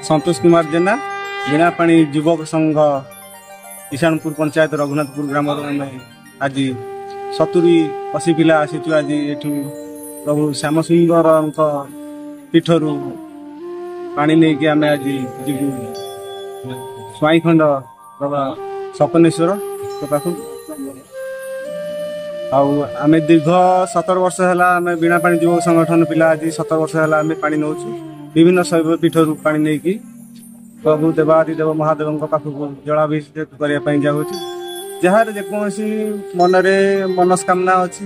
संतोष कुमार जेना बीणापाणी युवक संघ ईशानपुर पंचायत रघुनाथपुर ग्राम आज 70-80 पिला आसीचु। आज एठू प्रभु श्याम सुंदर पीठरू पानी नहीं कि आम आज जीवु स्वाईखंड बाबा सपनेश्वर पाख आम दीर्घ 17 वर्ष है आम बीणापाणी युवक संगठन पिला आज 17 वर्ष है आम पानी नौ विभिन्न शैव पीठरू पानी नहीं कि प्रभु देवादिदेव महादेव पाखक जलाभिषेक करने जाऊँ जार जेकोसी मनरे मनस्कामना अच्छी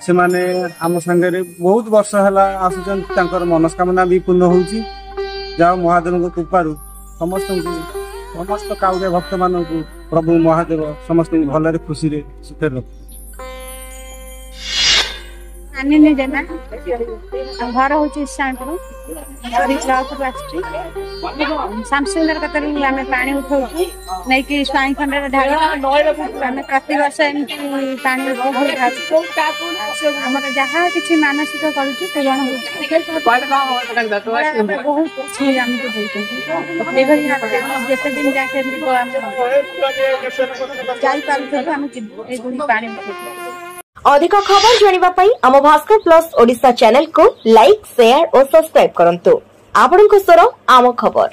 से माने आम सांगे बहुत वर्ष है आसुचन मनस्कामना भी पूर्ण हो महादेव कृपारू समस्त काउरिया भक्त मान प्रभु महादेव समस्त भल खुशी सुखे रख। घर हूँ श्यामसुंदर कतर आम पानी उठाऊ नहीं कि स्वाई खंड ढाल आम प्रति वर्ष पानी जहाँ किसी मानसिक करुचे बहुत खुशी आमको जिते दिन जाके पानी अधिक खबर जानिबा पई आम भास्कर प्लस ओडिशा चैनल को लाइक शेयर और सब्सक्राइब करंतु। आपनक स्वर आम खबर।